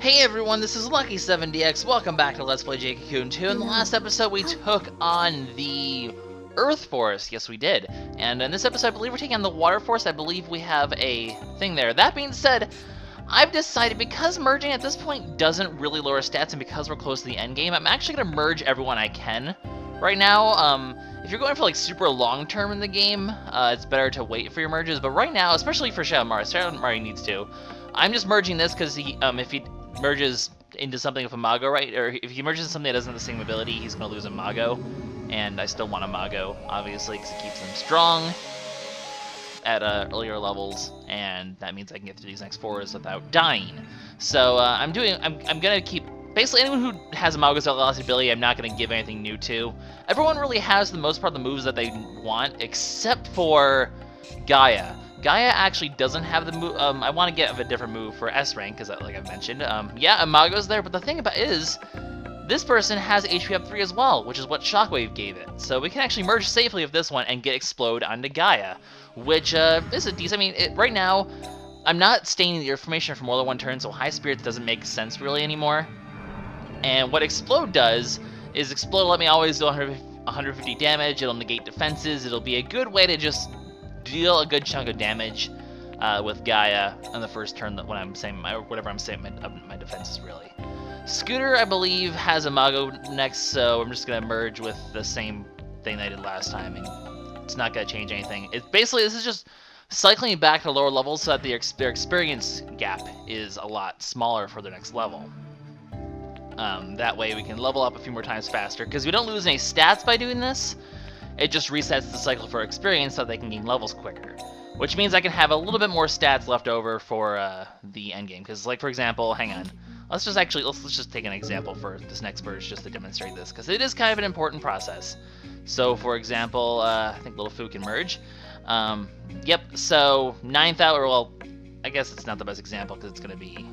Hey everyone, this is LuckySevenDX. Welcome back to Let's Play Jade Cocoon 2. In the last episode, we took on the Earth Force. Yes, we did. And in this episode, I believe we're taking on the Water Force. I believe we have a thing there. That being said, I've decided, because merging at this point doesn't really lower stats, and because we're close to the end game, I'm actually going to merge everyone I can right now. If you're going for like super long term in the game, it's better to wait for your merges. But right now, especially for Shadow Mario needs to. I'm just merging this because if he merges into something with a Mago, right? Or if he merges into something that doesn't have the same ability, he's going to lose a Mago. And I still want a Mago, obviously, because it keeps them strong at earlier levels, and that means I can get through these next fours without dying. So I'm gonna keep basically anyone who has a Mago's velocity ability. I'm not gonna give anything new to. Everyone really has the most part of the moves that they want, except for Gaia. Gaia actually doesn't have the move. I want to get a different move for S rank, because like I've mentioned, yeah, Imago's there, but the thing about it is, this person has HP up 3 as well, which is what Shockwave gave it. So we can actually merge safely with this one and get Explode onto Gaia, which is a decent. I mean, right now, I'm not staining the information for more than one turn, so High Spirits doesn't make sense really anymore. And what Explode does is Explode let me always do 150 damage. It'll negate defenses. It'll be a good way to just deal a good chunk of damage with Gaia on the first turn. When I'm saying whatever I'm saying, my defenses really. Scooter, I believe, has a Mago next, so I'm just gonna merge with the same thing I did last time, and it's not gonna change anything. It's basically, this is just cycling back to lower levels so that their experience gap is a lot smaller for the next level. That way we can level up a few more times faster, because we don't lose any stats by doing this. It just resets the cycle for experience so they can gain levels quicker, which means I can have a little bit more stats left over for the end game. Because, like, for example, hang on, let's just take an example for this next merge just to demonstrate this, because it is kind of an important process. So, for example, I think Little Fu can merge. Yep. So 9,000. Well, I guess it's not the best example because it's going to be.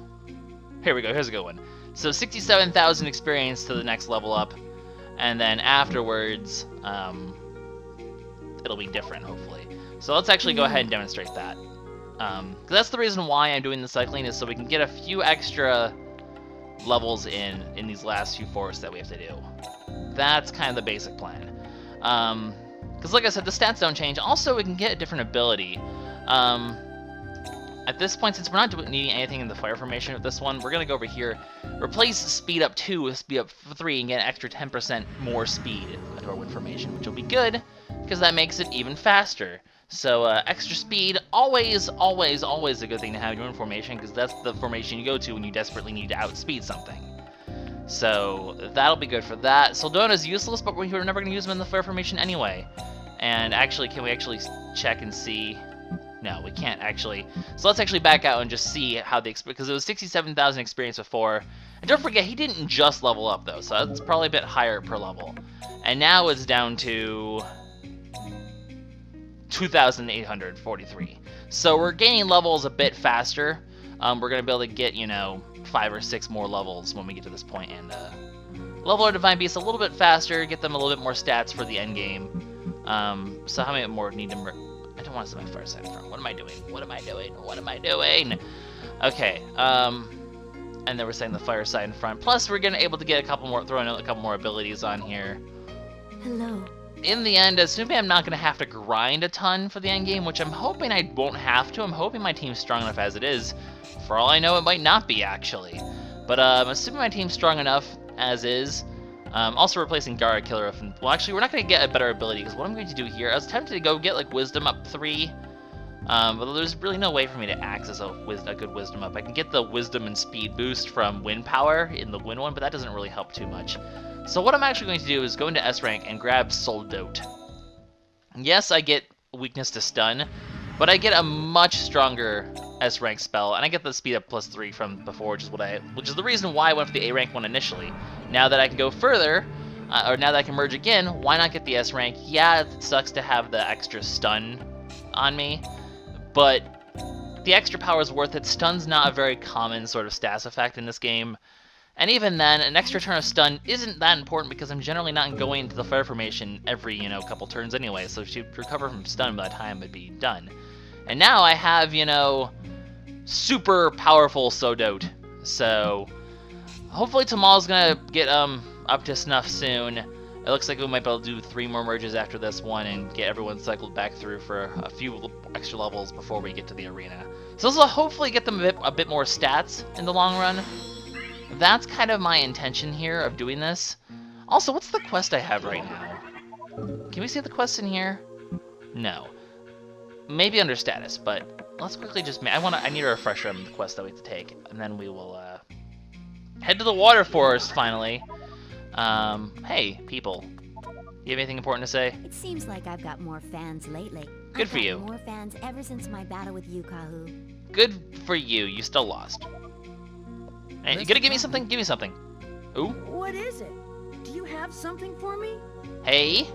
Here we go. Here's a good one. So 67,000 experience to the next level up, and then afterwards, it'll be different, hopefully. So let's actually go ahead and demonstrate that. Because that's the reason why I'm doing the cycling, is so we can get a few extra levels in these last few forests that we have to do. That's kind of the basic plan. Because like I said, the stats don't change. Also, we can get a different ability. At this point, since we're not needing anything in the fire formation with this one, we're going to go over here, replace speed up 2 with speed up 3, and get an extra 10% more speed into our wind formation, which will be good, because that makes it even faster. So extra speed, always a good thing to have in your wind formation, because that's the formation you go to when you desperately need to outspeed something. So that'll be good for that. Soldona's useless, but we're never going to use him in the fire formation anyway. And actually, can we actually check and see? No, we can't actually. So let's actually back out and just see how the because it was 67,000 experience before. And don't forget, he didn't just level up though, so that's probably a bit higher per level. And now it's down to 2,843. So we're gaining levels a bit faster. We're gonna be able to get, you know, 5 or 6 more levels when we get to this point, and level our Divine Beasts a little bit faster, get them a little bit more stats for the end game. So how many more need to? I don't want to set my fire side in front. What am I doing? What am I doing? What am I doing? Okay. And then we're setting the fire side in front. Plus, we're gonna able to get a couple more, throw in a couple more abilities on here. Hello. In the end, assuming I'm not gonna have to grind a ton for the end game, which I'm hoping I won't have to. I'm hoping my team's strong enough as it is. For all I know, it might not be actually. But assuming my team's strong enough as is. Also replacing Gara Killer. Well, actually, we're not going to get a better ability, because what I'm going to do here, I was tempted to go get, like, Wisdom up 3, but there's really no way for me to access a good Wisdom up. I can get the Wisdom and Speed boost from Wind Power in the Wind one, but that doesn't really help too much. So what I'm actually going to do is go into S rank and grab Soul Dote. Yes, I get Weakness to Stun, but I get a much stronger S rank spell, and I get the speed up plus 3 from before, which is the reason why I went for the A rank one initially. Now that I can go further, or now that I can merge again, why not get the S rank? Yeah, it sucks to have the extra stun on me, but the extra power is worth it. Stun's not a very common sort of stats effect in this game, and even then, an extra turn of stun isn't that important, because I'm generally not going into the fire formation every, you know, couple turns anyway, so to recover from stun by the time it'd be done. And now I have, you know, super powerful Sodote. So hopefully Tamal's gonna get up to snuff soon. It looks like we might be able to do 3 more merges after this one and get everyone cycled back through for a few extra levels before we get to the arena. So this will hopefully get them a bit more stats in the long run. That's kind of my intention here of doing this. Also, what's the quest I have right now? Can we see the quest in here? No. Maybe under status, but let's quickly just... I need a refresher on the quest that we have to take, and then we will head to the water forest finally. Hey, people. You have anything important to say? It seems like I've got more fans lately. Good for you. I've got more fans ever since my battle with you, Kahu. Good for you. You still lost. Hey, you gonna give me something? Give me something. Ooh. What is it? Do you have something for me? Hey.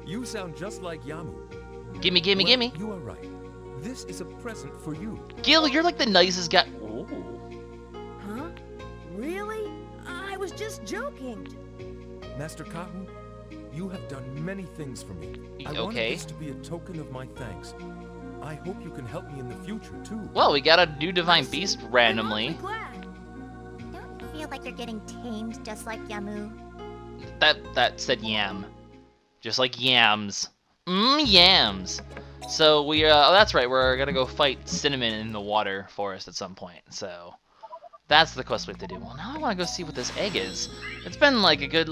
You sound just like Yamu. Gimme, gimme, Well, gimme. You are right. This is a present for you. Gil, you're like the nicest guy. Ooh. Huh? Really? I was just joking. Master Kahu, you have done many things for me. I wanted Okay. this to be a token of my thanks. I hope you can help me in the future, too. Well, we got a new divine beast I'm randomly. awfully glad. Don't you feel like you're getting tamed just like Yamu? That said yam. Just like yams. Yams. So we oh, that's right, we're gonna go fight Cinnamon in the water forest at some point. So that's the quest we have to do. Well, now I want to go see what this egg is. It's been like a good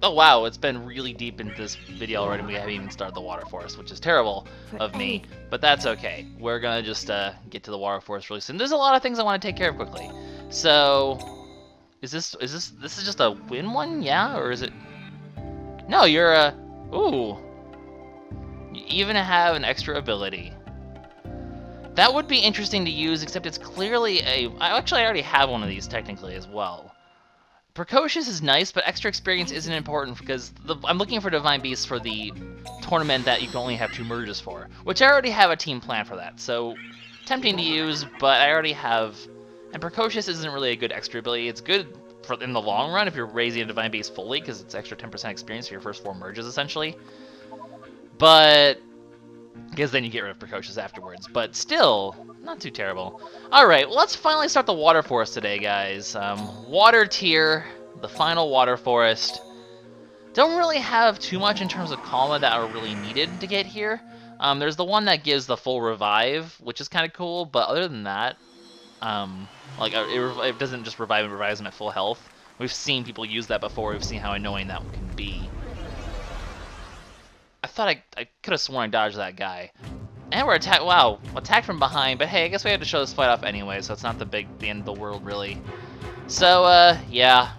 oh wow, it's been really deep into this video already. We haven't even started the water forest, which is terrible of me, but that's okay. We're gonna just get to the water forest really soon. There's a lot of things I want to take care of quickly. So this is just a win one, yeah, or is it? No, you're a ooh. You even have an extra ability. That would be interesting to use, except it's clearly I already have one of these technically as well. Precocious is nice, but extra experience isn't important because I'm looking for Divine Beasts for the tournament that you can only have 2 merges for, which I already have a team plan for that, so tempting to use, but I already have... And Precocious isn't really a good extra ability. It's good for in the long run if you're raising a Divine Beast fully, because it's extra 10% experience for your first 4 merges, essentially. But... because then you get rid of Precocious afterwards, but still, not too terrible. Alright, well, let's finally start the water forest today, guys. Water tier, the final water forest. Don't really have too much in terms of Kalma that are really needed to get here. There's the one that gives the full revive, which is kind of cool, but other than that, it doesn't just revive, it revives them at full health. We've seen people use that before, we've seen how annoying that can be. I thought I could have sworn I dodged that guy. And we're attacked. Wow, attacked from behind. But hey, I guess we had to show this fight off anyway, so it's not the end of the world, really. So, yeah.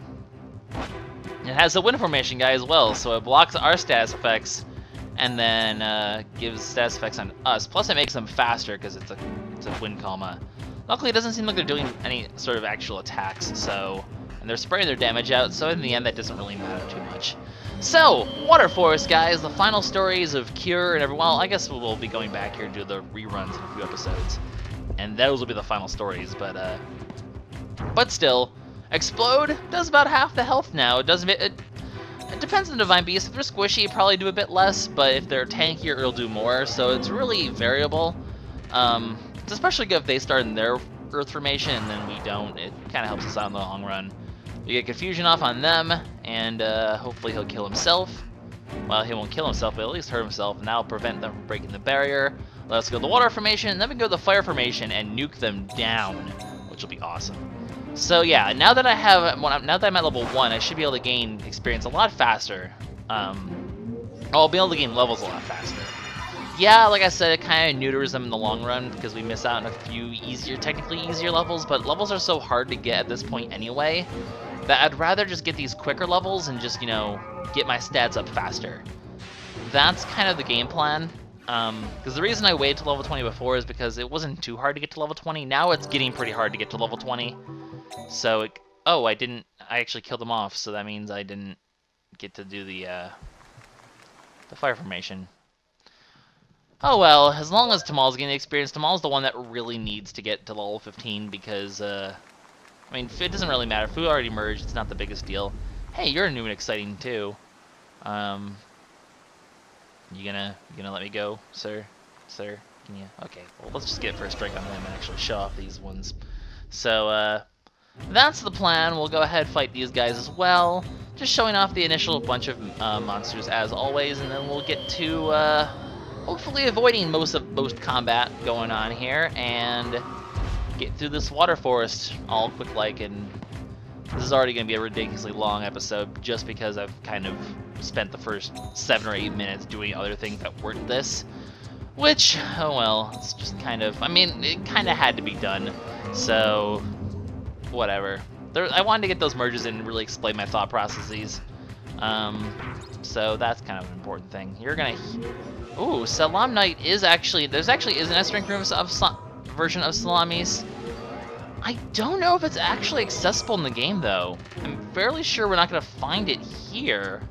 It has a wind formation guy as well, so it blocks our status effects, and then gives status effects on us. Plus, it makes them faster because it's a wind Kalma. Luckily, it doesn't seem like they're doing any sort of actual attacks. So, and they're spraying their damage out. So in the end, that doesn't really matter too much. So, Water Forest, guys, the final stories of Cure and everyone. Well, I guess we'll be going back here and do the reruns in a few episodes. And those will be the final stories, but still, Explode does about half the health now. It does it depends on the Divine Beast. If they're squishy, it'll probably do a bit less, but if they're tankier, it'll do more, so it's really variable. It's especially good if they start in their Earth formation and then we don't. It kind of helps us out in the long run. We get confusion off on them, and hopefully he'll kill himself. Well, he won't kill himself, but at least hurt himself, and that'll prevent them from breaking the barrier. Let's go to the water formation, and then we can go to the fire formation and nuke them down, which will be awesome. So yeah, now that I'm at level 1, I should be able to gain experience a lot faster. I'll be able to gain levels a lot faster. Yeah, like I said, it kind of neuters them in the long run because we miss out on a few technically easier levels, but levels are so hard to get at this point anyway that I'd rather just get these quicker levels and just, get my stats up faster. That's kind of the game plan. Because the reason I waited to level 20 before is because it wasn't too hard to get to level 20. Now it's getting pretty hard to get to level 20. So, I actually killed him off, so that means I didn't get to do the fire formation. Oh well, as long as Tamal's getting the experience, Tamal's the one that really needs to get to level 15 because, it doesn't really matter. If we already merged, it's not the biggest deal. Hey, you're new and exciting too. You gonna let me go, sir? Sir, can you? Okay, well, let's just get first strike on him and actually show off these ones. So, that's the plan. We'll go ahead fight these guys as well. Just showing off the initial bunch of monsters as always, and then we'll get to hopefully avoiding most combat going on here and get through this water forest all quick like. And this is already going to be a ridiculously long episode just because I've kind of spent the first 7 or 8 minutes doing other things that weren't this. Which, oh well, it's just kind of, I mean, it kind of had to be done, so whatever. I wanted to get those merges in and really explain my thought processes. So that's kind of an important thing. You're gonna, ooh, Salam Knight is actually, there's actually is an S-rank version of Salamis. I don't know if it's actually accessible in the game though. I'm fairly sure we're not gonna find it here.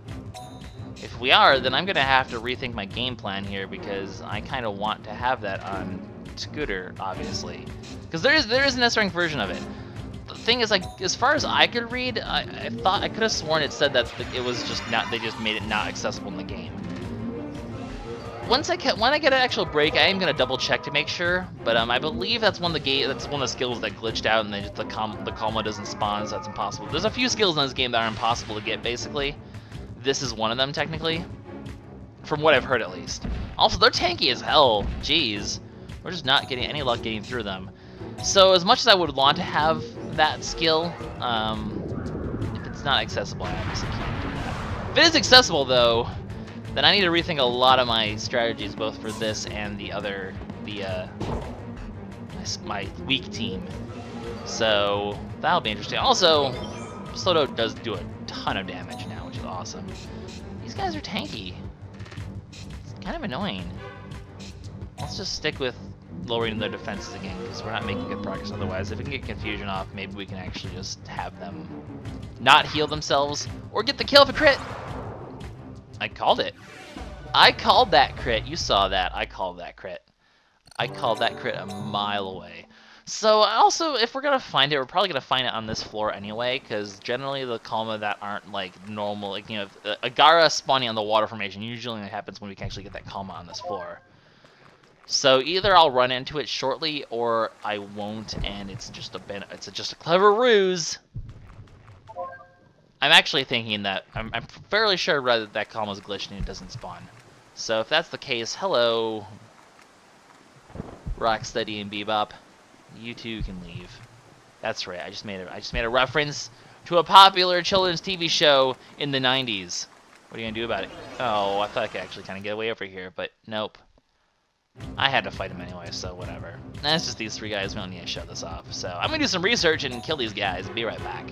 If we are, then I'm gonna have to rethink my game plan here because I kind of want to have that on Scooter, obviously, because there is an S-rank version of it. The thing is, like, as far as I could read, I thought I could have sworn it said that it was just not. They just made it not accessible in the game. When I get an actual break, I am gonna double check to make sure. But I believe that's one of the skills that glitched out, and the Kalma doesn't spawn, so that's impossible. There's a few skills in this game that are impossible to get, basically. This is one of them, technically, from what I've heard at least. Also, they're tanky as hell. Jeez, we're just not getting any luck getting through them. So as much as I would want to have that skill, if it's not accessible, I obviously can't do that. If it is accessible, though, then I need to rethink a lot of my strategies, both for this and the other, my weak team. So that'll be interesting. Also, Soto does do a ton of damage now, which is awesome. These guys are tanky. It's kind of annoying. Let's just stick with lowering their defenses again, because we're not making good progress otherwise. If we can get confusion off, maybe we can actually just have them not heal themselves, or get the kill of a crit! I called it. I called that crit. You saw that. I called that crit. I called that crit a mile away. So also, if we're gonna find it, we're probably gonna find it on this floor anyway, because generally the Kalma that aren't like normal, like, you know, a Gara spawning on the water formation usually only happens when we can actually get that Kalma on this floor. So either I'll run into it shortly, or I won't, and it's just a clever ruse. I'm actually thinking that I'm fairly sure rather that Kalma's glitched and it doesn't spawn. So if that's the case, hello, Rocksteady and Bebop. You two can leave. That's right. I just made a reference to a popular children's TV show in the 90s. What are you gonna do about it? Oh, I thought I could actually kind of get away over here, but nope. I had to fight him anyway, so whatever. That's just these 3 guys. We don't need to show this off. So I'm gonna do some research and kill these guys. Be right back.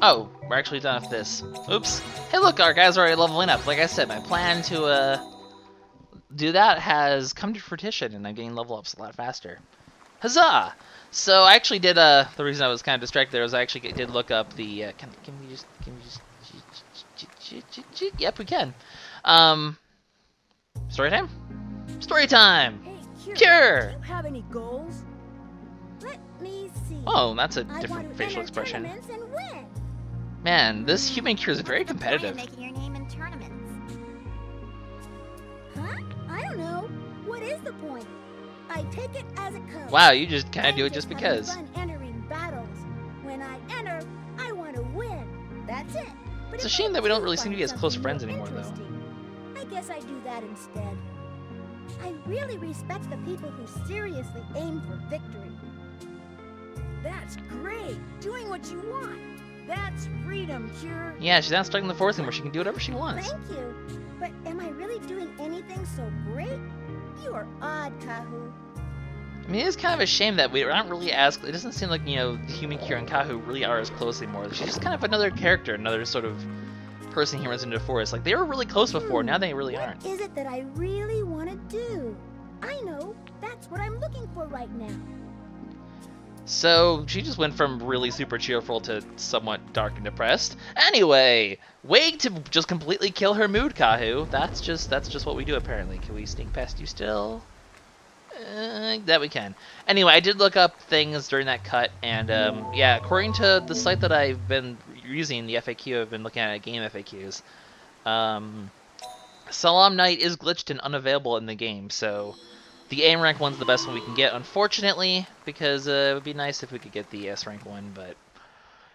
Oh, we're actually done with this. Oops. Hey look, our guys are already leveling up. Like I said, my plan to do that has come to fruition, and I'm getting level ups a lot faster. Huzzah! So I actually did, the reason I was kind of distracted there was I actually did look up the, can we just, yep, we can. Story time? Story time! Hey, Cure! Do you have any goals? Let me see. Oh, that's a different facial expression. And win. Man, this human cure is very What's the point competitive. of making your name in tournaments? Huh? I don't know. What is the point? I take it as it comes. Wow, you just kind of do it just I'm having because. fun entering battles. When I enter, I want to win. That's it. But It's a if shame I that we don't do really seem to be as find close something friends more anymore, though. interesting, I guess I do that instead. I really respect the people who seriously aim for victory. That's great. Doing what you want. That's freedom, Cure. Yeah, she's not stuck in the forest anymore. She can do whatever she wants. Thank you. But am I really doing anything so great? You are odd, Kahu. I mean, it is kind of a shame that we aren't really as. It doesn't seem like, you know, the human Cure and Kahu really are as close anymore. She's just kind of another character, another sort of person he runs into the forest. Like, they were really close before, now they really aren't. What is it that I really want to do? I know. That's what I'm looking for right now. So, she just went from really super cheerful to somewhat dark and depressed. Anyway, way to just completely kill her mood, Kahu. That's just what we do, apparently. Can we sneak past you still? That we can. Anyway, I did look up things during that cut, and yeah, according to the site that I've been using, the FAQ, I've been looking at game FAQs, Salam Knight is glitched and unavailable in the game, so the A rank one's the best one we can get, unfortunately, because it would be nice if we could get the S rank one, but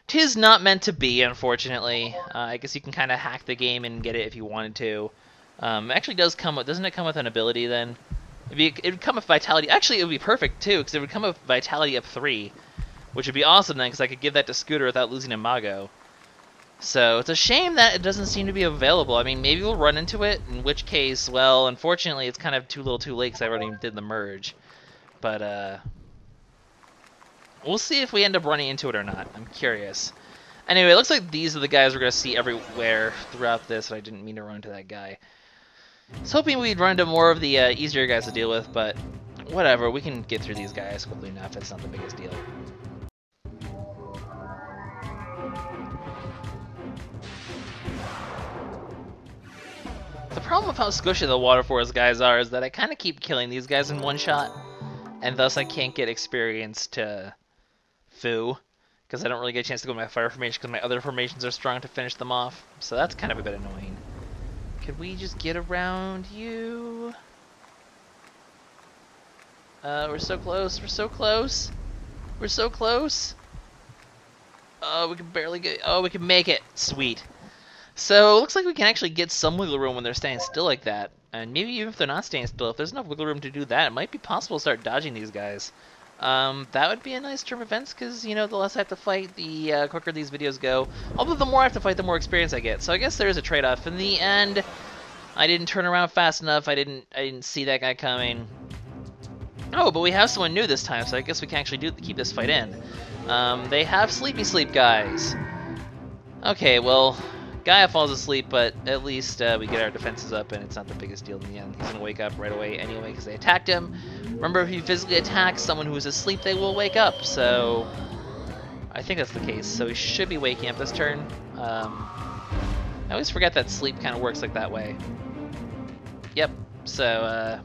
'tis not meant to be, unfortunately. I guess you can kind of hack the game and get it if you wanted to. It actually does come with, doesn't it come with an ability then? It would come with Vitality. Actually, it would be perfect, too, because it would come with Vitality up 3, which would be awesome then, because I could give that to Scooter without losing a Mago. So, it's a shame that it doesn't seem to be available. I mean, maybe we'll run into it, in which case, well, unfortunately, it's kind of too little too late, because I already did the merge. But, we'll see if we end up running into it or not. I'm curious. Anyway, it looks like these are the guys we're going to see everywhere throughout this, and I didn't mean to run into that guy. I was hoping we'd run into more of the easier guys to deal with, but whatever, we can get through these guys quickly enough. It's not the biggest deal. The problem with how squishy the Water Force guys are is that I kind of keep killing these guys in one shot, and thus I can't get experience to Fu, because I don't really get a chance to go to my fire formation because my other formations are strong to finish them off, so that's kind of a bit annoying. Could we just get around you? We're so close, we're so close. We're so close. Oh, we can barely get, oh, we can make it. Sweet. So, it looks like we can actually get some wiggle room when they're standing still like that. And maybe even if they're not standing still, if there's enough wiggle room to do that, it might be possible to start dodging these guys. That would be a nice term of events, because, you know, the less I have to fight, the quicker these videos go. Although the more I have to fight, the more experience I get. So I guess there is a trade-off. In the end, I didn't turn around fast enough. I didn't see that guy coming. Oh, but we have someone new this time, so I guess we can actually keep this fight in. They have Sleepy Sleep guys. Okay, well, Gaia falls asleep, but at least we get our defenses up, and it's not the biggest deal in the end. He's gonna wake up right away anyway because they attacked him. Remember, if you physically attack someone who is asleep, they will wake up, so I think that's the case. So he should be waking up this turn. I always forget that sleep kind of works like that way. Yep, so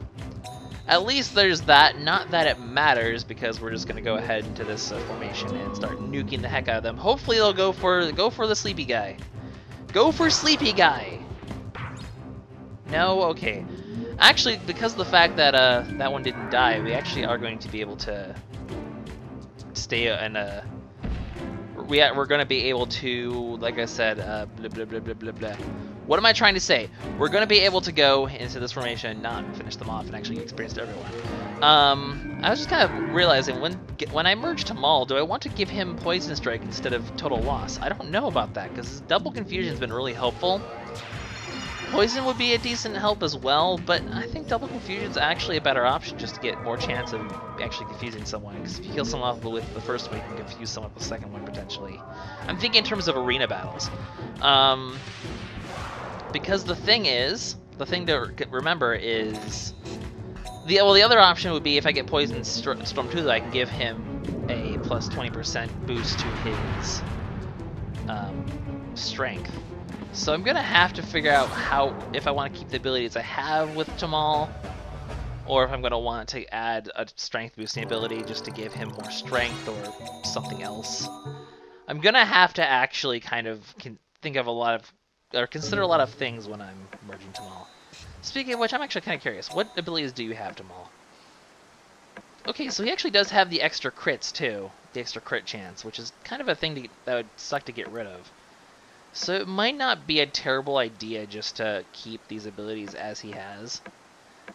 at least there's that. Not that it matters, because we're just gonna go ahead into this formation and start nuking the heck out of them. Hopefully they'll go for the sleepy guy. Go for sleepy guy. No, okay. Actually, because of the fact that that one didn't die, we actually are going to be able to stay in a. We're going to be able to, like I said, blah blah blah blah blah blah. What am I trying to say? We're going to be able to go into this formation and not finish them off and actually experience everyone. I was just kind of realizing when I merge Tamal, do I want to give him Poison Strike instead of Total Loss? I don't know about that, because Double Confusion's been really helpful. Poison would be a decent help as well, but I think Double Confusion's actually a better option just to get more chance of actually confusing someone, because if you kill someone off with the first one, you can confuse someone with the second one, potentially. I'm thinking in terms of arena battles. Because the thing to remember is, the other option would be if I get Poison Storm 2, I can give him a plus 20% boost to his strength. So I'm gonna have to figure out if I want to keep the abilities I have with Tamal, or if I'm gonna want to add a strength boosting ability just to give him more strength or something else. I'm gonna have to actually kind of think of consider a lot of things when I'm merging Tamal. Speaking of which, I'm actually kind of curious. What abilities do you have, Tamal? Okay, so he actually does have the extra crits too, the extra crit chance, which is kind of a thing that would suck to get rid of. So it might not be a terrible idea just to keep these abilities as he has.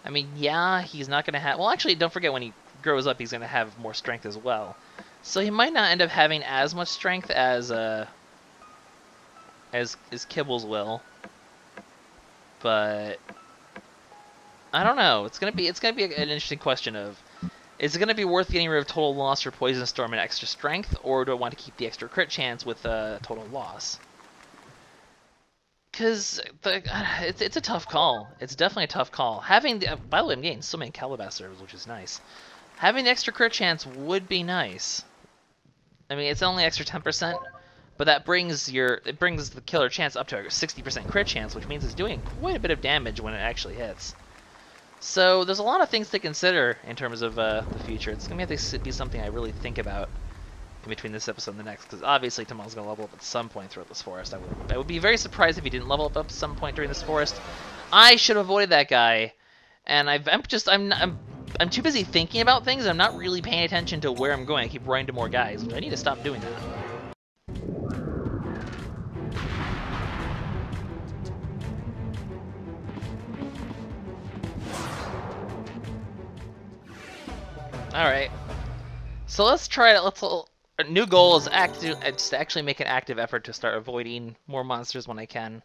I mean, yeah, he's not going to have... Well, actually, don't forget, when he grows up, he's going to have more strength as well. So he might not end up having as much strength as Kibbles will. But I don't know. It's gonna be an interesting question of, is it gonna be worth getting rid of Total Loss or Poison Storm and extra strength, or do I want to keep the extra crit chance with Total Loss? Because it's a tough call. It's definitely a tough call. Having by the way, I'm getting so many Calabasters, which is nice. Having the extra crit chance would be nice. I mean, it's only extra 10%, but that brings the killer chance up to a 60% crit chance, which means it's doing quite a bit of damage when it actually hits. So there's a lot of things to consider in terms of the future. It's going to have to be something I really think about in between this episode and the next, because obviously Tamal's going to level up at some point throughout this forest. I would be very surprised if he didn't level up at some point during this forest. I should have avoided that guy, and I'm too busy thinking about things. I'm not really paying attention to where I'm going. I keep running to more guys, which I need to stop doing that. Alright, so let's try it. Our new goal is to actually make an active effort to start avoiding more monsters when I can,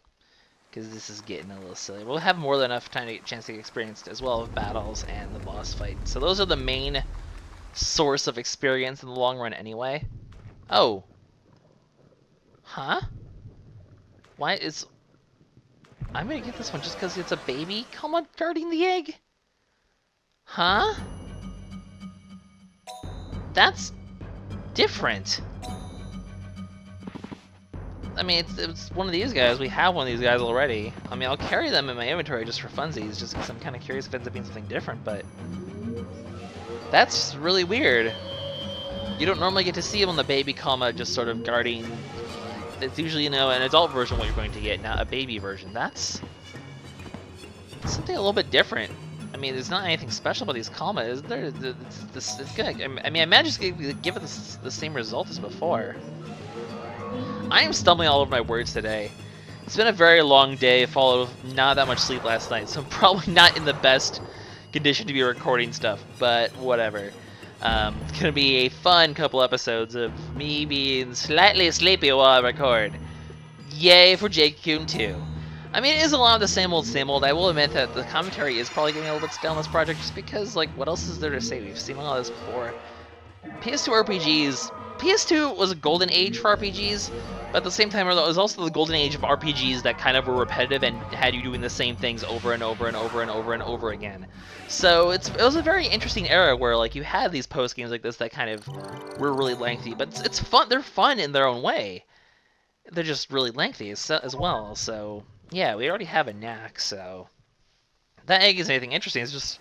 because this is getting a little silly. We'll have more than enough time to get a chance to get experienced as well of battles and the boss fight. So those are the main source of experience in the long run anyway. Oh. Huh? Why is... I'm gonna get this one just because it's a baby? Come on, guarding the egg? Huh? That's different. I mean, it's one of these guys. We have one of these guys already. I mean, I'll carry them in my inventory just for funsies, just because I'm kind of curious if it ends up being something different, but that's really weird. You don't normally get to see him on the baby Kalma just sort of guarding. It's usually, you know, an adult version what you're going to get, not a baby version. That's something a little bit different. I mean, there's not anything special about these Kalma, is there? It's gonna. I mean, I imagine it's gonna give it the same result as before. I am stumbling all over my words today. It's been a very long day, followed with not that much sleep last night, so I'm probably not in the best condition to be recording stuff. But whatever. It's gonna be a fun couple episodes of me being slightly sleepy while I record. Yay for Jade Cocoon 2. I mean, it is a lot of the same old, same old. I will admit that the commentary is probably getting a little bit stale on this project just because, like, what else is there to say? We've seen a lot of this before. PS2 RPGs... PS2 was a golden age for RPGs, but at the same time, it was also the golden age of RPGs that kind of were repetitive and had you doing the same things over and over and over and over and over again. So it was a very interesting era where, like, you had these post games like this that kind of were really lengthy, but it's fun. They're fun in their own way. They're just really lengthy as well, so... Yeah, we already have a knack, so... That egg isn't anything interesting, it's just...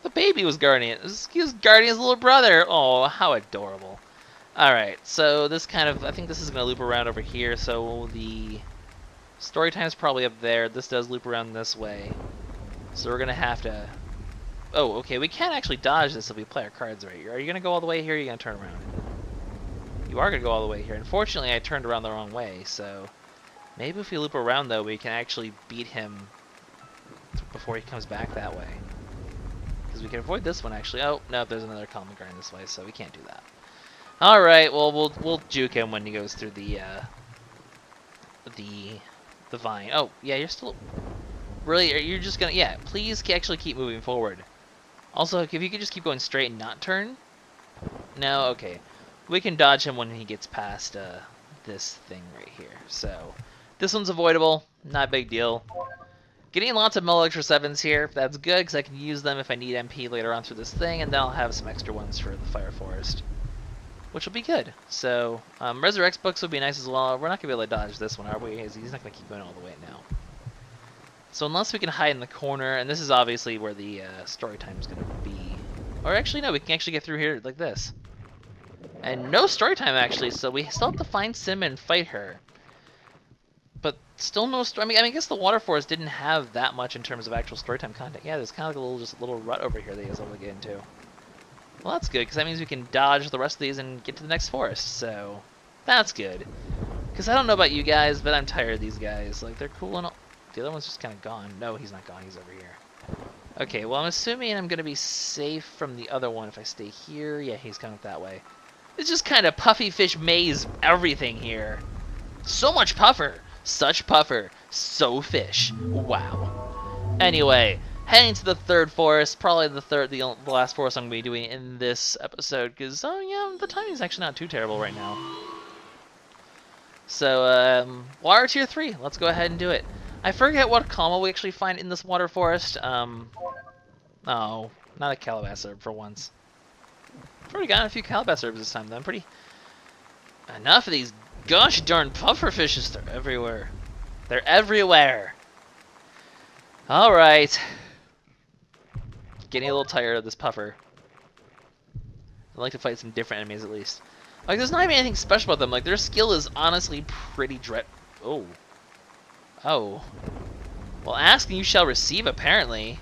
The baby was guarding it. He was guarding his little brother! Oh, how adorable. Alright, so this kind of... I think this is going to loop around over here, so the... Story time is probably up there. This does loop around this way. So we're going to have to... Oh, okay, we can actually dodge this if we play our cards right. Are you going to go all the way here, or are you going to turn around? You are going to go all the way here. Unfortunately, I turned around the wrong way, so... Maybe if we loop around, though, we can actually beat him before he comes back that way. Because we can avoid this one, actually. Oh, no, there's another Kalma grind this way, so we can't do that. Alright, well, we'll juke him when he goes through the vine. Oh, yeah, you're still... Really? You're just gonna... Yeah, please actually keep moving forward. Also, if you could just keep going straight and not turn. No? Okay. We can dodge him when he gets past this thing right here. So... This one's avoidable, not a big deal. Getting lots of Electro 7s here, that's good because I can use them if I need MP later on through this thing, and then I'll have some extra ones for the Fire Forest, which will be good. So, Resurrect books would be nice as well. We're not going to be able to dodge this one, are we? He's not going to keep going all the way now. So unless we can hide in the corner, and this is obviously where the story time is going to be. Or actually, no, we can actually get through here like this. And no story time, actually, so we still have to find Sim and fight her. But still no story. I mean, I guess the Water Forest didn't have that much in terms of actual storytime content. Yeah, there's kind of like a little rut over here that you guys able to get into. Well, that's good because that means we can dodge the rest of these and get to the next forest. So that's good. Because I don't know about you guys, but I'm tired of these guys. Like, they're cool and all. The other one's just kind of gone. No, he's not gone. He's over here. Okay, well, I'm assuming I'm going to be safe from the other one if I stay here. Yeah, he's coming that way. It's just kind of puffy fish maze everything here. So much puffer. Such puffer. So fish. Wow. Anyway, heading to the third forest. Probably the last forest I'm going to be doing in this episode. Because, oh yeah, the timing's actually not too terrible right now. So, Water Tier 3. Let's go ahead and do it. I forget what Kalma we actually find in this water forest. Oh, not a Calabash herb for once. I've already gotten a few Calabash herbs this time, though. I'm pretty... Enough of these gosh darn puffer fishes. They're everywhere. They're everywhere. Alright. getting a little tired of this puffer. I'd like to fight some different enemies at least. Like, there's not even anything special about them. Like, their skill is honestly pretty Oh. Oh. Well, ask and you shall receive, apparently.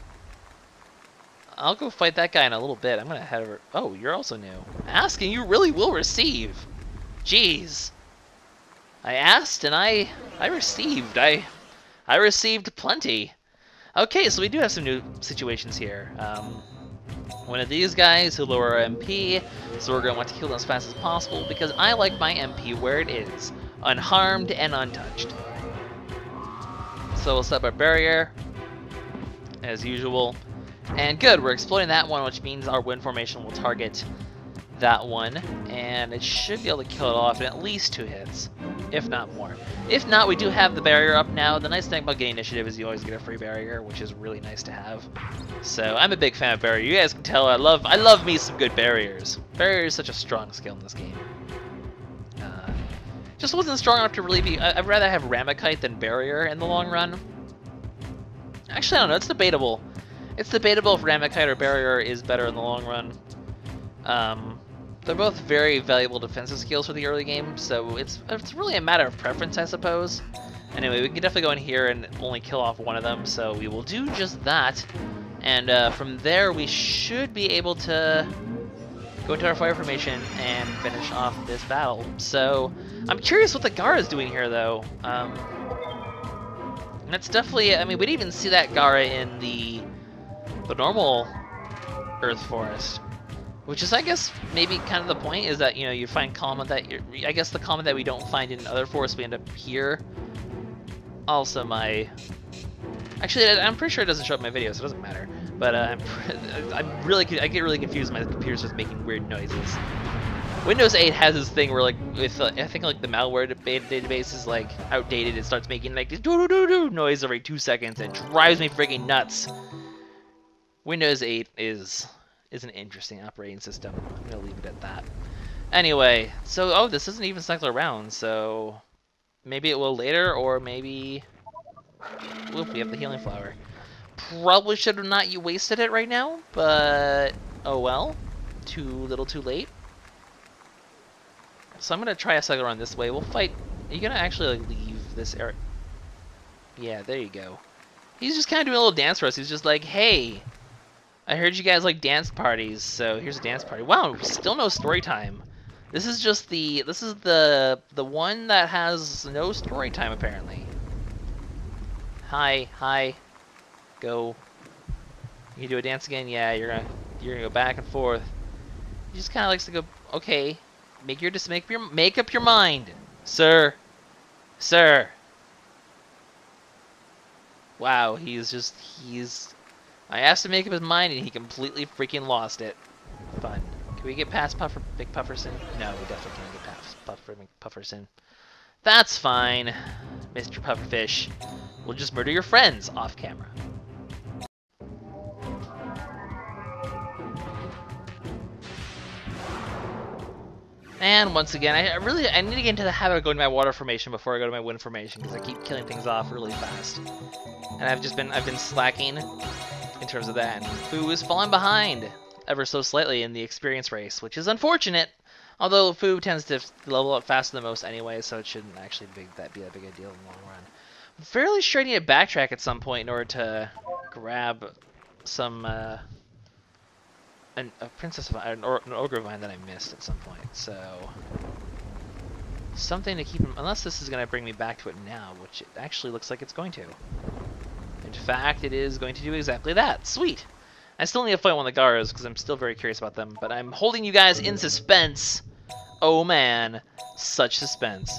I'll go fight that guy in a little bit. I'm gonna head over. Oh, you're also new. Ask and you really will receive. Jeez. I asked and I received. I received plenty. Okay, so we do have some new situations here. One of these guys who lower our MP, so we're going to want to kill them as fast as possible because I like my MP where it is, unharmed and untouched. So we'll set up our barrier, as usual. And good, we're exploiting that one, which means our wind formation will target that one, and it should be able to kill it off in at least 2 hits, if not more. If not, we do have the barrier up now. The nice thing about getting initiative is you always get a free barrier, which is really nice to have. So I'm a big fan of barrier. You guys can tell I love me some good barriers. Barrier is such a strong skill in this game. Just wasn't strong enough to really be. I'd rather have Ramakite than barrier in the long run. Actually, I don't know. It's debatable. It's debatable if Ramakite or barrier is better in the long run. They're both very valuable defensive skills for the early game, so it's really a matter of preference, I suppose. Anyway, we can definitely go in here and only kill off one of them, so we will do just that. And from there, we should be able to go into our fire formation and finish off this battle. So I'm curious what the Gara is doing here, though. That's definitely, I mean, we didn't even see that Gara in the normal Earth Forest. Which is, I guess, maybe kind of the point, is that, you know, you find Kalma that I guess the Kalma that we don't find in other forests, we end up here. Also, actually, I'm pretty sure it doesn't show up in my video, so it doesn't matter. But I get really confused. My computer's just making weird noises. Windows 8 has this thing where, like, with I think like the malware database is like outdated. It starts making like this doo-doo-doo-doo noise every 2 seconds. It drives me freaking nuts. Windows 8 is an interesting operating system. I'm gonna leave it at that. Anyway, so this isn't even cycle around, so maybe it will later, or maybe whoop, we have the healing flower. Probably should have not wasted it right now, but oh well. Too little, too late. So I'm gonna try a cycle around this way. We'll fight. Are you gonna actually like leave this area? Yeah, there you go. He's just kind of doing a little dance for us. He's just like, hey, I heard you guys like dance parties, so here's a dance party. Wow, still no story time. This is just the one that has no story time apparently. Hi, go. You do a dance again? Yeah, you're gonna go back and forth. He just kind of likes to go. Okay, make up your mind, sir. Wow, I asked him to make up his mind, and he completely freaking lost it. Fun. Can we get past Big Pufferson? No, we definitely can't get past Big Pufferson. That's fine, Mr. Pufferfish. We'll just murder your friends off camera. And once again, I need to get into the habit of going to my water formation before I go to my wind formation, because I keep killing things off really fast. And I've been slacking in terms of that, and Fu is falling behind ever so slightly in the experience race, which is unfortunate. Although Fu tends to level up faster than most anyway, so it shouldn't actually be that big a deal in the long run. I'm fairly sure I need to backtrack at some point in order to grab some a princess vine, or an ogre vine that I missed at some point. So something to keep in, unless this is going to bring me back to it now, which it actually looks like it's going to. In fact, it is going to do exactly that. Sweet. I still need to fight one of the Garas because I'm still very curious about them, but I'm holding you guys in suspense. Oh man, such suspense.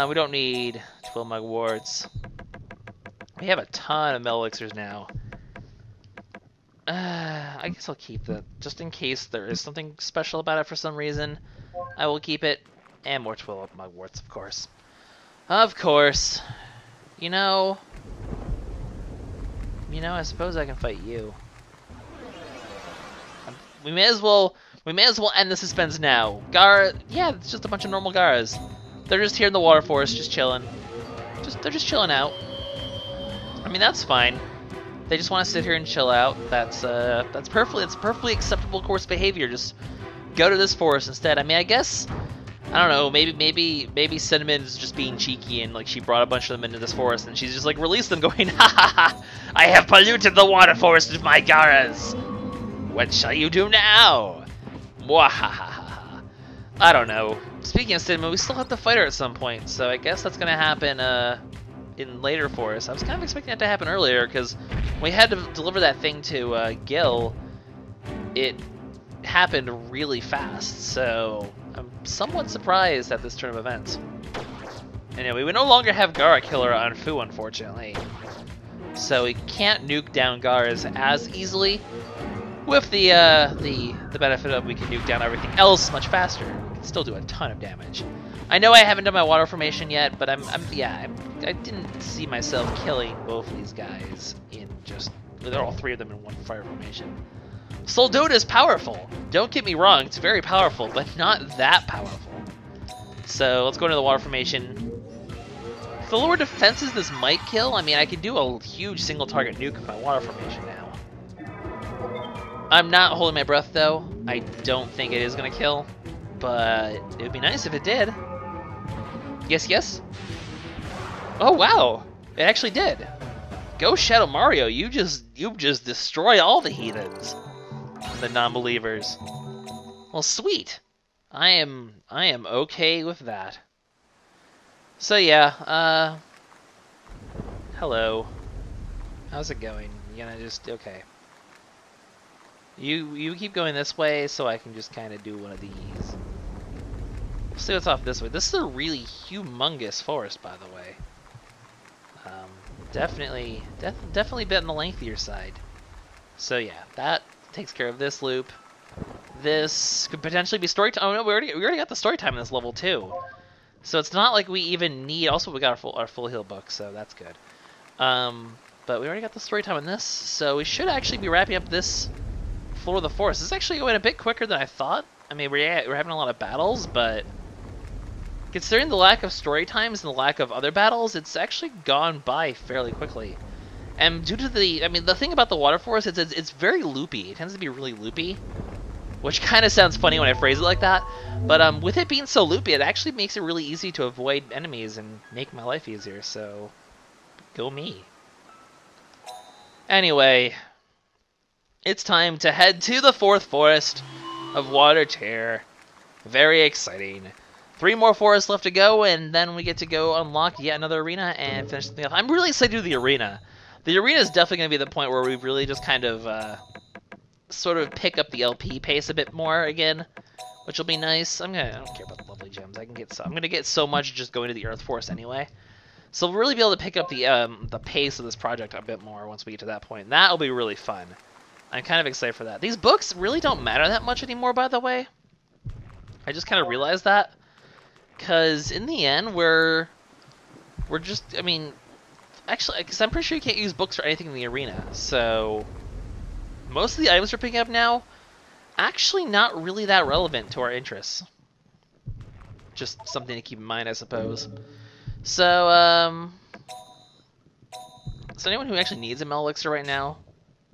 We don't need 12 mugworts. We have a ton of metal elixirs now. I guess I'll keep that just in case there is something special about it for some reason. I will keep it, and more 12 mugworts, of course. Of course. You know, I suppose I can fight you. We may as well end the suspense now. Gara, yeah, it's just a bunch of normal Garas. They're just here in the water forest, just chilling. They're just chilling out. I mean, that's fine. they just want to sit here and chill out, that's perfectly acceptable course behavior. Just go to this forest instead. I mean, I guess, I don't know, maybe Cinnamon is just being cheeky and like she brought a bunch of them into this forest and she's just like released them going, ha ha ha, I have polluted the water forest with my Garas. What shall you do now? Mwahaha. I don't know. Speaking of Cinnamon, we still have to fight her at some point, so I guess that's gonna happen in later forests. I was kind of expecting that to happen earlier because we had to deliver that thing to Gil. It happened really fast, so I'm somewhat surprised at this turn of events. Anyway, we no longer have Gara Killer on Fu, unfortunately, so we can't nuke down Garas as easily. With the benefit of we can nuke down everything else much faster. We can still do a ton of damage. I know I haven't done my water formation yet, but I didn't see myself killing both of these guys in just, they're all three of them in one fire formation. Solduta is powerful. Don't get me wrong, it's very powerful, but not that powerful. So let's go into the water formation. If the lower defenses this might kill, I mean, I could do a huge single target nuke with my water formation now. I'm not holding my breath though. I don't think it is gonna kill, but it would be nice if it did. Yes, yes. Oh wow, it actually did. Go Shadow Mario, you just destroy all the heathens, the non-believers. Well, sweet. I am okay with that. So yeah, hello. How's it going? You gonna just okay? You keep going this way, so I can just kind of do one of these. Let's see what's off this way. This is a really humongous forest, by the way. Definitely a bit on the lengthier side. So yeah, that takes care of this loop. This could potentially be story time. Oh no, we already got the story time in this level too. So it's not like we even need. Also, we got our full heal book, so that's good. But we already got the story time in this, so we should actually be wrapping up this floor of the forest. This is actually going a bit quicker than I thought. I mean, we're having a lot of battles, but considering the lack of story times and the lack of other battles, it's actually gone by fairly quickly. And due to the thing about the water forest, it's very loopy. It tends to be really loopy, which kind of sounds funny when I phrase it like that. But with it being so loopy, it actually makes it really easy to avoid enemies and make my life easier. So, go me. Anyway, it's time to head to the 4th forest of Water Tear. Very exciting. 3 more forests left to go, and then we get to go unlock yet another arena and finish something off. I'm really excited to do the arena. The arena is definitely going to be the point where we really just kind of sort of pick up the LP pace a bit more again, which will be nice. I don't care about the lovely gems. I'm going to get so much just going to the Earth Forest anyway. So we'll really be able to pick up the pace of this project a bit more once we get to that point. That'll be really fun. I'm kind of excited for that. These books really don't matter that much anymore, by the way. I just kind of realized that. Because in the end, we're just, I mean, actually, because I'm pretty sure you can't use books for anything in the arena. So most of the items we're picking up now, actually not really that relevant to our interests. Just something to keep in mind, I suppose. So, so anyone who actually needs a Mel Elixir right now,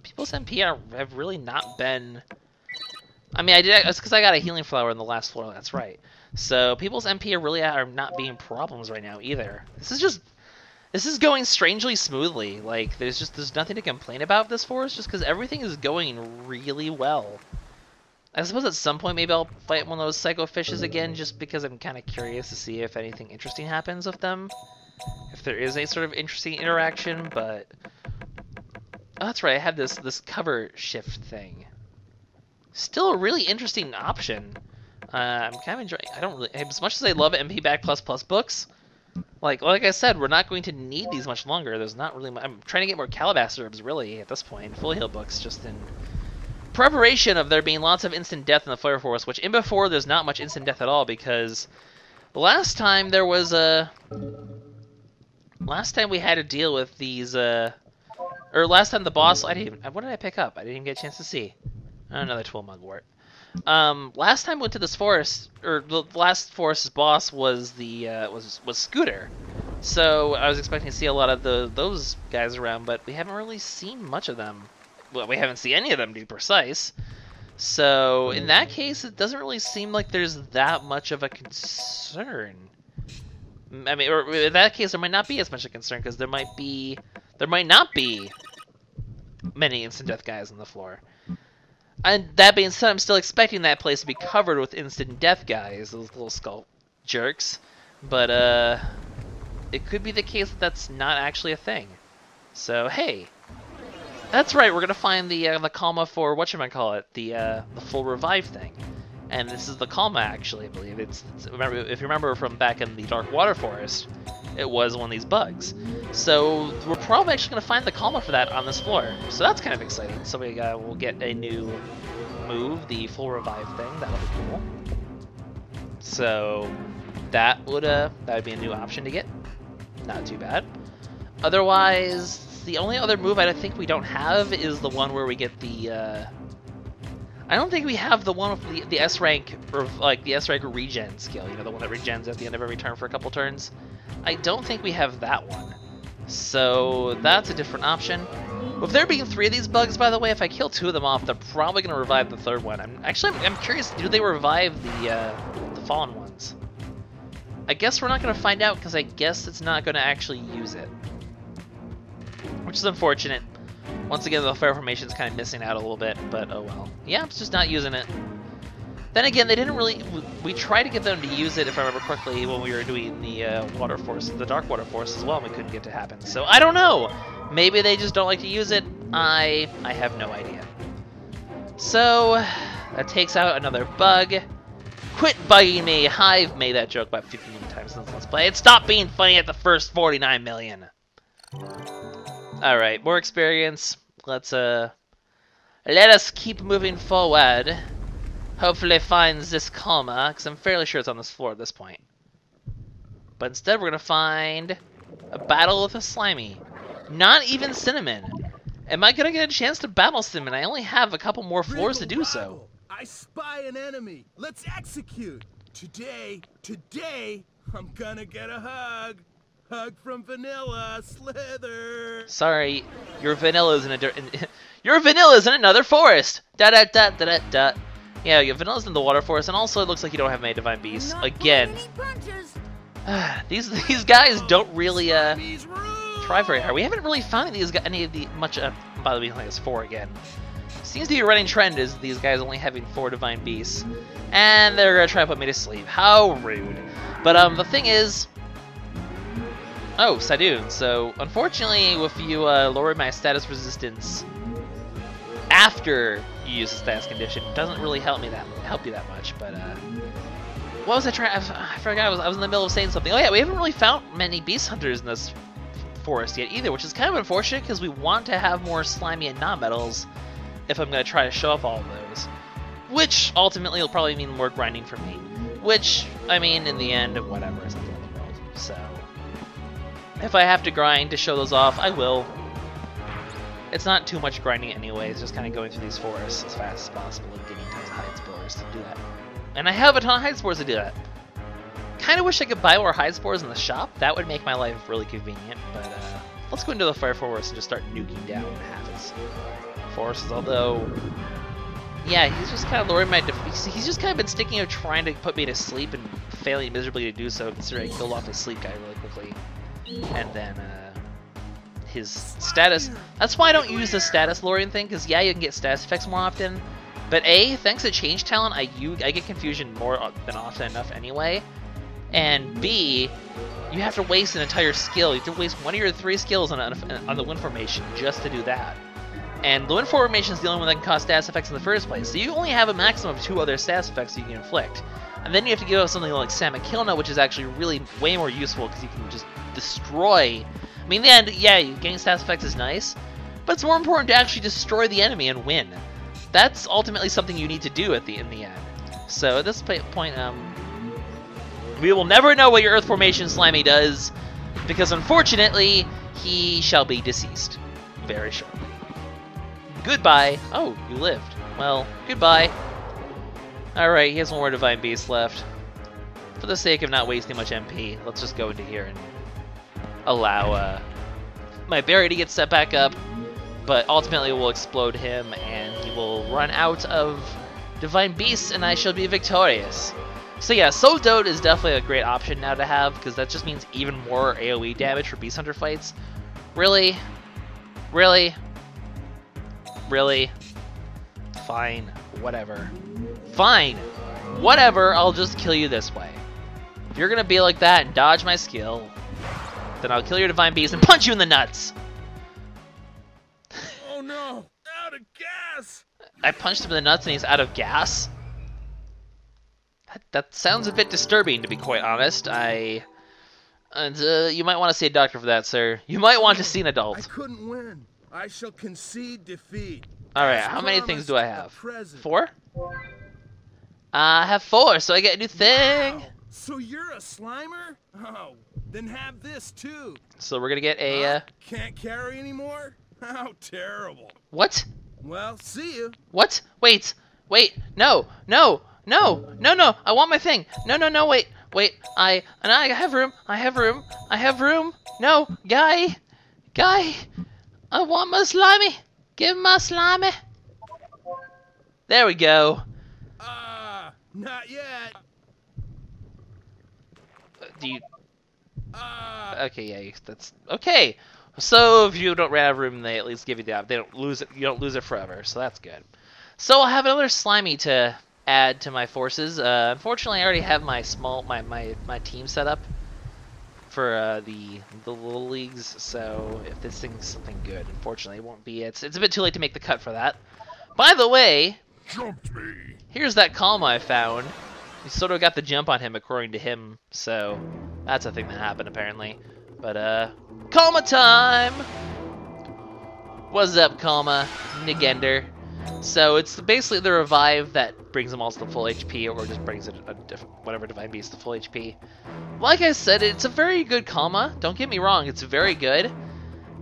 people's MP have really not been... I mean, it's because I got a healing flower in the last floor, that's right. So people's MP really are not being problems right now either. This is going strangely smoothly. Like, there's nothing to complain about with this forest, just because everything is going really well. I suppose at some point maybe I'll fight one of those psycho fishes again, just because I'm kind of curious to see if anything interesting happens with them. If there is any sort of interesting interaction, but... Oh, that's right, I had this cover shift thing. Still a really interesting option. I'm kind of enjoying... I don't really... As much as I love MP Back++ books, like I said, we're not going to need these much longer. There's not really... I'm trying to get more Calabash herbs, really, at this point. Full heal books, just in... preparation of there being lots of instant death in the Fire Forest, which in before there's not much instant death at all, because the last time there was a... Last time we had to deal with these, or last time the boss... what did I pick up? I didn't even get a chance to see. Another 12 mugwort. Last time we went to this forest, or the last forest's boss was the was Scooter, So I was expecting to see a lot of those guys around, but we haven't really seen much of them. Well, we haven't seen any of them, to be precise. So in that case, it doesn't really seem like there's that much of a concern. I mean, or in that case, there might not be as much of a concern, because there might not be many instant death guys on the floor. And that being said, I'm still expecting that place to be covered with instant death guys, those little skull jerks. But it could be the case that that's not actually a thing. So hey, that's right. We're gonna find the Kalma for whatchamacallit, the full revive thing. And this is the Kalma, actually, I believe. Remember, if you remember from back in the Dark Water Forest, it was one of these bugs. So we're probably actually going to find the Kalma for that on this floor. So that's kind of exciting. So we'll get a new move, the full revive thing. That'll be cool. So that would be a new option to get. Not too bad. Otherwise, the only other move I think we don't have is the one where we get the... I don't think we have the one with the S rank, or like the S rank regen skill. You know, the one that regens at the end of every turn for a couple turns. I don't think we have that one. So that's a different option. With there being 3 of these bugs, by the way, if I kill 2 of them off, they're probably going to revive the 3rd one. I'm curious, do they revive the fallen ones? I guess we're not going to find out, because I guess it's not going to actually use it. Which is unfortunate. Once again, the fire formation is kind of missing out a little bit, but oh well. Yeah, it's just not using it. Then again, they didn't really... We tried to get them to use it, if I remember correctly, when we were doing the Water Force, the Dark Water Force as well, and we couldn't get it to happen. So, I don't know! Maybe they just don't like to use it. I have no idea. So, that takes out another bug. Quit bugging me! I've made that joke about 50 million times since Let's Play. It stopped being funny at the first 49 million. Alright, more experience. Let us keep moving forward. Hopefully finds this Kalma, because I'm fairly sure it's on this floor at this point. But instead we're going to find a battle with a Slimy. Not even Cinnamon. Am I going to get a chance to battle Cinnamon? I only have a couple more floors to do so. I spy an enemy. Let's execute. Today, I'm gonna get a hug. Hug from Vanilla, Slither. Sorry, your Vanilla's in your Vanilla's in another forest. Da da da da da da. Yeah, your Vanilla's in the Water Forest, and also it looks like you don't have many Divine Beasts again. These guys don't really try very hard. We haven't really found any of the much. By the way, I think it's 4 again. Seems to be a running trend is these guys only having 4 Divine Beasts, and they're gonna try to put me to sleep. How rude! But the thing is. Oh, Sadoon. So, unfortunately, if you lower my status resistance after you use the status condition, it doesn't really help you that much. But what was I trying? I forgot. I was in the middle of saying something. Oh yeah, we haven't really found many beast hunters in this forest yet either, which is kind of unfortunate because we want to have more slimy and non-metals. If I'm gonna try to show up all of those, which ultimately will probably mean more grinding for me. Which I mean, in the end, whatever. It's not the end of the world. So. If I have to grind to show those off, I will. It's not too much grinding anyway, it's just kind of going through these forests as fast as possible and getting tons of hide spores to do that. And I have a ton of hide spores to do that. Kind of wish I could buy more hide spores in the shop, that would make my life really convenient, but let's go into the fire forest and just start nuking down half its forests, although... Yeah, he's just kind of lowering my defense. He's just kind of been sticking of trying to put me to sleep and failing miserably to do so, considering I killed off his sleep guy really quickly. And then, his status... That's why I don't use the status lowering thing, because yeah, you can get status effects more often. But A, thanks to change talent, I get confusion more than often enough anyway. And B, you have to waste an entire skill. You have to waste 1 of your 3 skills on the wind formation just to do that. And the wind formation is the only one that can cause status effects in the first place. So you only have a maximum of 2 other status effects you can inflict. And then you have to give up something like Samakilna, which is actually really way more useful because you can just destroy. I mean, in the end, yeah, getting status effects is nice, but it's more important to actually destroy the enemy and win. That's ultimately something you need to do in the end. So at this point, we will never know what your Earth Formation Slimy does, because unfortunately, he shall be deceased very shortly. Goodbye. Oh, you lived. Well, goodbye. Alright, he has 1 more Divine Beast left. For the sake of not wasting much MP, let's just go into here and allow my berry to get set back up, but ultimately will explode him, and he will run out of Divine Beasts, and I shall be victorious. So yeah, Soul Dode is definitely a great option now to have, because that just means even more AoE damage for Beast Hunter fights. Really? Really? Really? Fine. Whatever. Fine. Whatever, I'll just kill you this way. If you're gonna be like that and dodge my skill, then I'll kill your Divine Beast and punch you in the nuts! Oh no! Out of gas! I punched him in the nuts and he's out of gas? That sounds a bit disturbing, to be quite honest. You might want to see a doctor for that, sir. You might want to see an adult. I couldn't win. I shall concede defeat. Alright, how many things do I have? 4? Wow. I have 4, so I get a new thing. Wow. So you're a Slimer? Oh, then have this too. So we're gonna get a, Can't carry anymore? How terrible. What? Well, see you. What? Wait, no, no, no, no, no, I want my thing. No, no, no, wait, I have room, I have room. No, guy, I want my slimy. Give my slimy. There we go. Not yet. Do you... Okay, yeah, that's... Okay! So, if you don't run out of room, they at least give you the... They don't lose it, you don't lose it forever, so that's good. So, I'll have another Slimy to add to my forces. Unfortunately, I already have my my team set up for the little leagues, so if this thing's something good, unfortunately, it won't be. It's a bit too late to make the cut for that. By the way... Jumped me. Here's that Kalma I found. We sort of got the jump on him, according to him, so that's a thing that happened, apparently. But, Kalma time! What's up, Kalma? Nigender. So, it's basically the revive that brings them all to full HP, or just brings it a different, whatever Divine Beast to full HP. Like I said, it's a very good Kalma. Don't get me wrong, it's very good.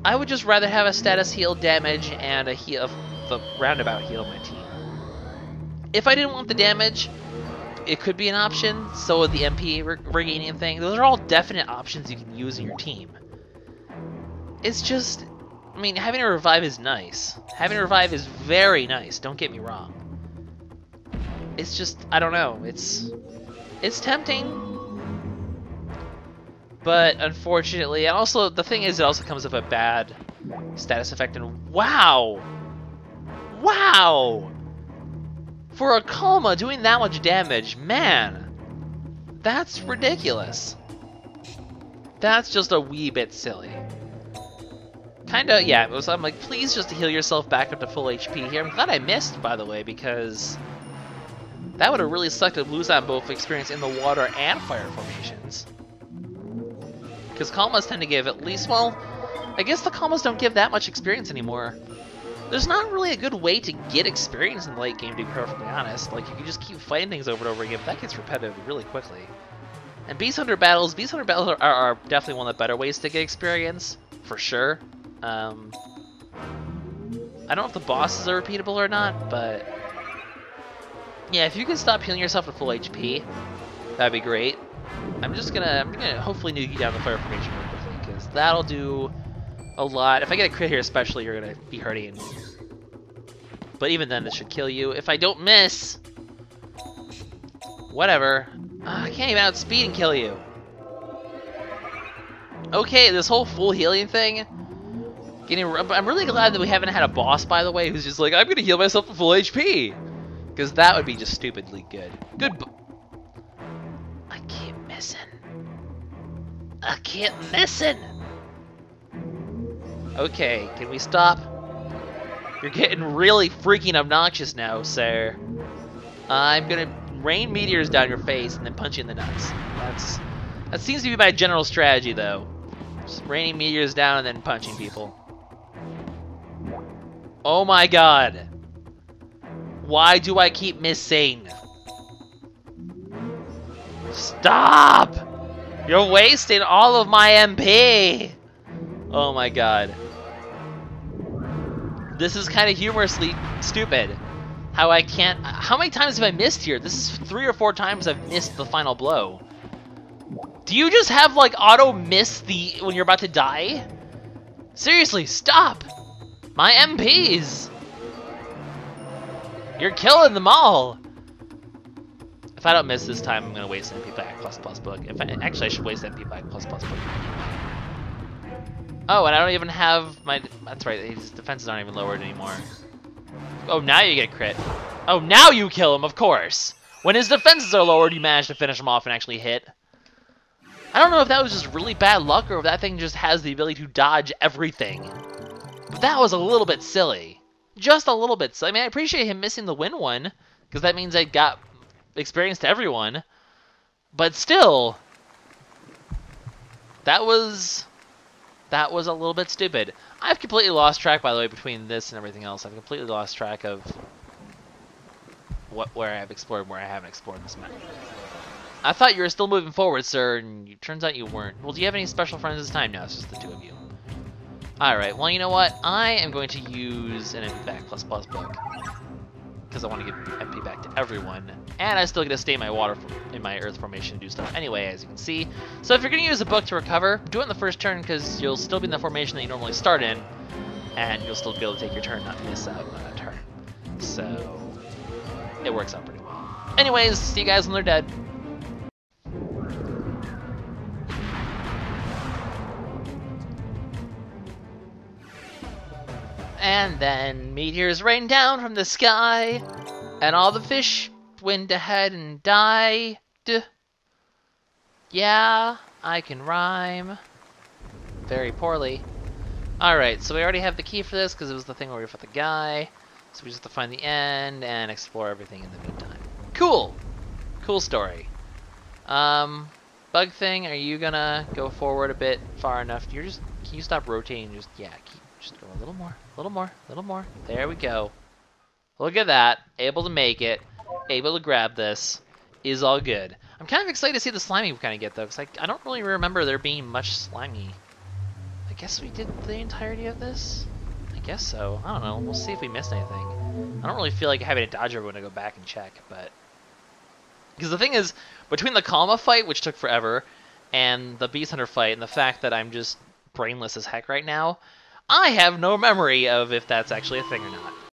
I would just rather have a status heal damage and a roundabout heal my team. If I didn't want the damage, it could be an option. So would the MP regaining thing. Those are all definite options you can use in your team. It's just, I mean, having a revive is nice. Having a revive is very nice. Don't get me wrong. It's just, I don't know. It's tempting, but unfortunately, and also the thing is, it also comes with a bad status effect. And wow. For a Kalma doing that much damage, man, that's ridiculous. That's just a wee bit silly. Kinda, yeah, I'm like, please just heal yourself back up to full HP here. I'm glad I missed, by the way, because that would have really sucked to lose on both experience in the water and fire formations. Because Kalmas tend to give at least, well, I guess the Kalmas don't give that much experience anymore. There's not really a good way to get experience in the late game, to be perfectly honest. Like, you can just keep fighting things over and over again, but that gets repetitive really quickly. And Beast Hunter battles are definitely one of the better ways to get experience, for sure. I don't know if the bosses are repeatable or not, but yeah, if you can stop healing yourself at full HP, that'd be great. I'm gonna hopefully nuke you down the fire formation really quickly, because that'll do a lot. If I get a crit here especially, you're gonna be hurting. But even then, this should kill you. If I don't miss, whatever. I can't even outspeed and kill you. Okay, this whole full healing thing. I'm really glad that we haven't had a boss, by the way, who's just like, I'm gonna heal myself to full HP, because that would be just stupidly good. I keep missing. Okay, can we stop? You're getting really freaking obnoxious now, sir. I'm gonna rain meteors down your face and then punch you in the nuts. That seems to be my general strategy, though. Just raining meteors down and then punching people. Oh my god. Why do I keep missing? Stop! You're wasting all of my MP! Oh my god. This is kind of humorously stupid. How many times have I missed here? This is 3 or 4 times I've missed the final blow. Do you just have, like, auto miss when you're about to die? Seriously, stop! My MPs! You're killing them all! If I don't miss this time, I'm gonna waste MP back plus book. Actually, I should waste MP back plus book. Oh, and I don't even have my... That's right, his defenses aren't even lowered anymore. Oh, now you get crit. Oh, now you kill him, of course! When his defenses are lowered, you manage to finish him off and actually hit. I don't know if that was just really bad luck or if that thing just has the ability to dodge everything. But that was a little bit silly. Just a little bit silly. I mean, I appreciate him missing the win one, because that means I got experience to everyone. But still, that was a little bit stupid. I've completely lost track, by the way, between this and everything else. I've completely lost track of where I've explored and where I haven't explored this map. I thought you were still moving forward, sir, and it turns out you weren't. Well, do you have any special friends this time? No, it's just the two of you. Alright, well, you know what? I am going to use an MP back plus book. Because I want to give MP back to everyone. And I still get to stay in my earth formation and do stuff anyway, as you can see. So if you're going to use a book to recover, do it in the first turn, because you'll still be in the formation that you normally start in. And you'll still be able to take your turn, not miss out on that turn. So it works out pretty well. Anyways, see you guys when they're dead. And then meteors rain down from the sky, and all the fish went ahead and died. Yeah, I can rhyme. Very poorly. Alright, so we already have the key for this because it was the thing where we fought the guy. So we just have to find the end and explore everything in the meantime. Cool! Cool story. Bug thing, are you gonna go forward a bit far enough? Can you stop rotating? Just go a little more, a little more, a little more. There we go. Look at that. Able to make it. Able to grab this. Is all good. I'm kind of excited to see the slimy we kind of get, though, because I don't really remember there being much slimy. I guess we did the entirety of this? I guess so. I don't know. We'll see if we missed anything. I don't really feel like having to dodge everyone to go back and check, but... Because the thing is, between the Kalma fight, which took forever, and the Beast Hunter fight, and the fact that I'm just brainless as heck right now, I have no memory of if that's actually a thing or not.